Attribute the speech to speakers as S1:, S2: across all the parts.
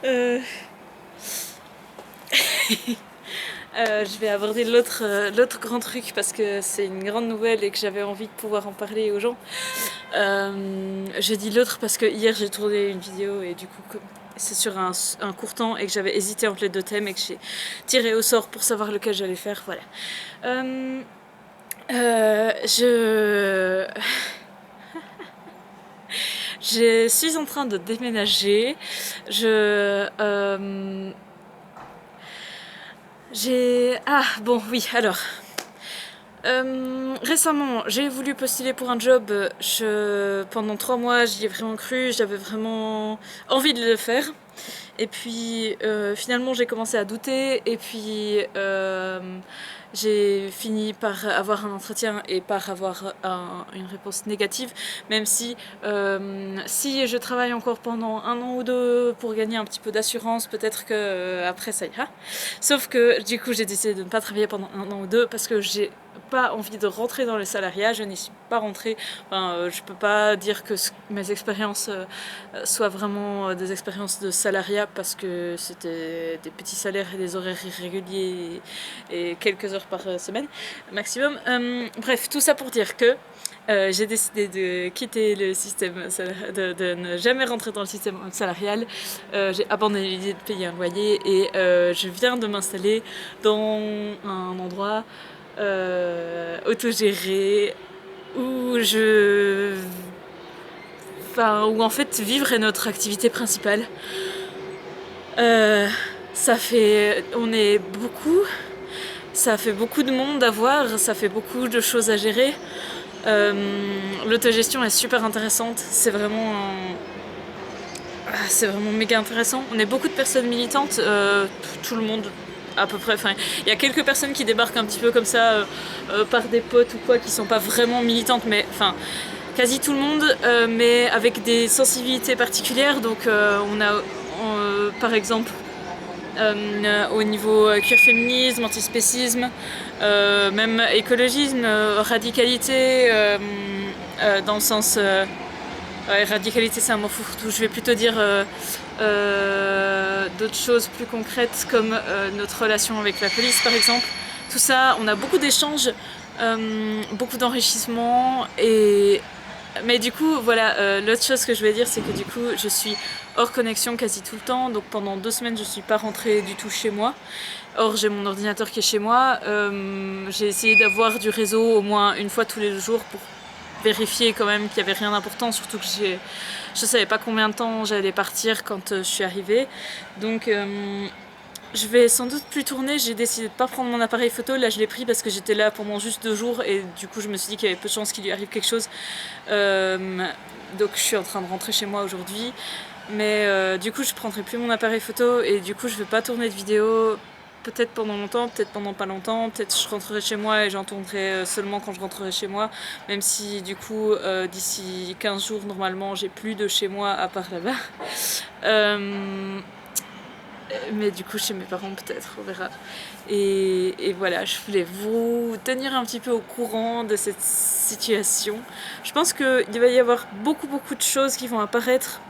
S1: Euh, je vais aborder l'autre grand truc parce que c'est une grande nouvelle et que j'avais envie de pouvoir en parler aux gens. Je dis l'autre parce que hier j'ai tourné une vidéo et du coup c'est sur un court temps et que j'avais hésité entre les deux thèmes et que j'ai tiré au sort pour savoir lequel j'allais faire. Voilà. Je... Je suis en train de déménager. Ah, bon, oui, alors. Récemment, j'ai voulu postuler pour un job. Pendant 3 mois, j'y ai vraiment cru. J'avais vraiment envie de le faire. Et puis, finalement, j'ai commencé à douter. Et puis, j'ai fini par avoir un entretien et par avoir une réponse négative, même si je travaille encore pendant 1 an ou 2 pour gagner un petit peu d'assurance, peut-être que après ça ira. Sauf que du coup j'ai décidé de ne pas travailler pendant 1 an ou 2 parce que j'ai pas envie de rentrer dans le salariat, je n'y suis pas rentrée. Enfin, je peux pas dire que mes expériences soient vraiment des expériences de salariat parce que c'était des petits salaires et des horaires irréguliers et quelques heures par semaine maximum. Bref, tout ça pour dire que j'ai décidé de quitter le système, de ne jamais rentrer dans le système salarial. J'ai abandonné l'idée de payer un loyer et je viens de m'installer dans un endroit autogéré où où en fait vivre est notre activité principale. On est beaucoup, ça fait beaucoup de monde à voir, ça fait beaucoup de choses à gérer. L'autogestion est super intéressante, c'est vraiment méga intéressant. On est beaucoup de personnes militantes, tout le monde à peu près. Enfin, il y a quelques personnes qui débarquent un petit peu comme ça par des potes ou quoi, qui sont pas vraiment militantes, mais enfin quasi tout le monde, mais avec des sensibilités particulières. Donc on a par exemple au niveau queer féminisme, antispécisme, même écologisme, radicalité, dans le sens... radicalité c'est un mot fourre-tout, je vais plutôt dire d'autres choses plus concrètes comme notre relation avec la police par exemple. Tout ça, on a beaucoup d'échanges, beaucoup d'enrichissement mais du coup, voilà, l'autre chose que je vais dire, c'est que du coup, je suis hors connexion quasi tout le temps. Donc pendant 2 semaines, je suis pas rentrée du tout chez moi. Or, j'ai mon ordinateur qui est chez moi. J'ai essayé d'avoir du réseau au moins une fois tous les jours pour vérifier quand même qu'il y avait rien d'important. Surtout que je savais pas combien de temps j'allais partir quand je suis arrivée. Donc je vais sans doute plus tourner, j'ai décidé de pas prendre mon appareil photo, là je l'ai pris parce que j'étais là pendant juste 2 jours et du coup je me suis dit qu'il y avait peu de chances qu'il lui arrive quelque chose. Donc je suis en train de rentrer chez moi aujourd'hui, mais du coup je prendrai plus mon appareil photo et du coup je vais pas tourner de vidéo, peut-être pendant longtemps, peut-être pendant pas longtemps, peut-être je rentrerai chez moi et j'en tournerai seulement quand je rentrerai chez moi, même si du coup d'ici 15 jours normalement j'ai plus de chez moi à part là-bas. Mais du coup chez mes parents peut-être, on verra. Et voilà, je voulais vous tenir un petit peu au courant de cette situation. Je pense qu'il va y avoir beaucoup de choses qui vont apparaître.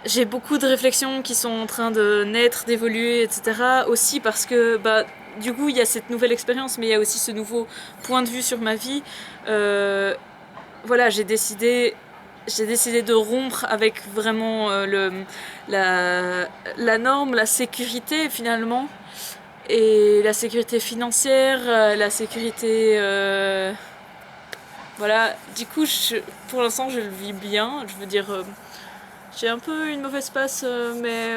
S1: J'ai beaucoup de réflexions qui sont en train de naître, d'évoluer, etc. Aussi parce que du coup il y a cette nouvelle expérience, mais il y a aussi ce nouveau point de vue sur ma vie. Voilà, j'ai décidé de rompre avec vraiment la norme, la sécurité finalement, et la sécurité financière, la sécurité... voilà, du coup, pour l'instant, je le vis bien. Je veux dire, j'ai un peu une mauvaise passe, mais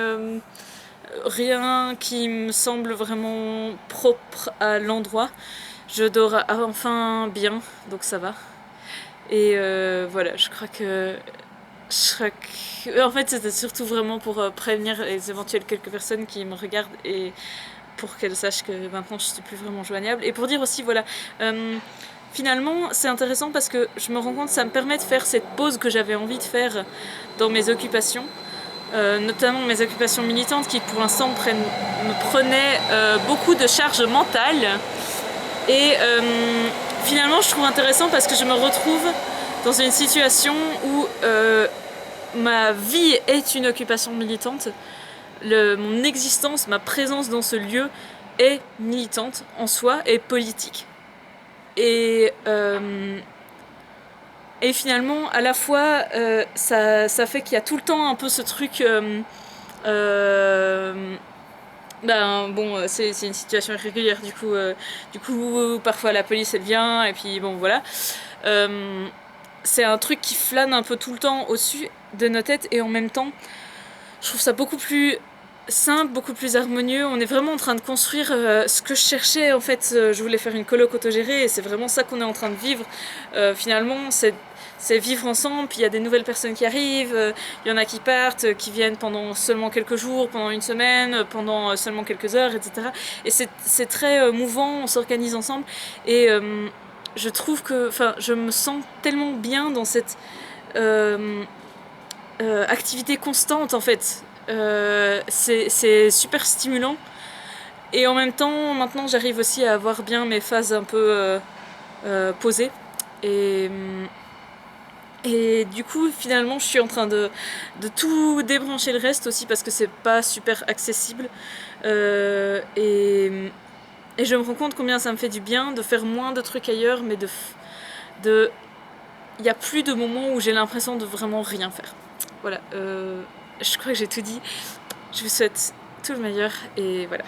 S1: rien qui me semble vraiment propre à l'endroit. Je dors enfin bien, donc ça va. Et voilà, je crois que en fait, c'était surtout vraiment pour prévenir les éventuelles quelques personnes qui me regardent et pour qu'elles sachent que maintenant je suis plus vraiment joignable. Et pour dire aussi, voilà, finalement, c'est intéressant parce que je me rends compte que ça me permet de faire cette pause que j'avais envie de faire dans mes occupations. Notamment mes occupations militantes qui pour l'instant me prenaient beaucoup de charge mentale. Et finalement, je trouve intéressant parce que je me retrouve dans une situation où ma vie est une occupation militante. Mon existence, ma présence dans ce lieu est militante en soi, est politique. Et finalement, à la fois, ça fait qu'il y a tout le temps un peu ce truc... ben bon, c'est une situation irrégulière, du coup parfois la police elle vient, et puis bon voilà. C'est un truc qui flâne un peu tout le temps au-dessus de nos têtes, et en même temps, je trouve ça beaucoup plus simple, beaucoup plus harmonieux. On est vraiment en train de construire ce que je cherchais en fait. Je voulais faire une coloc autogérée, et c'est vraiment ça qu'on est en train de vivre. Finalement, c'est vivre ensemble, puis il y a des nouvelles personnes qui arrivent, il y en a qui partent, qui viennent pendant seulement quelques jours, pendant une semaine, pendant seulement quelques heures, etc. Et c'est très mouvant, on s'organise ensemble, et je trouve que, enfin, je me sens tellement bien dans cette activité constante en fait. C'est super stimulant, et en même temps, maintenant j'arrive aussi à avoir bien mes phases un peu posées, et du coup, finalement, je suis en train de tout débrancher le reste aussi, parce que c'est pas super accessible. Et je me rends compte combien ça me fait du bien de faire moins de trucs ailleurs, mais il n'y a plus de moments où j'ai l'impression de vraiment rien faire. Voilà, je crois que j'ai tout dit. Je vous souhaite tout le meilleur, et voilà.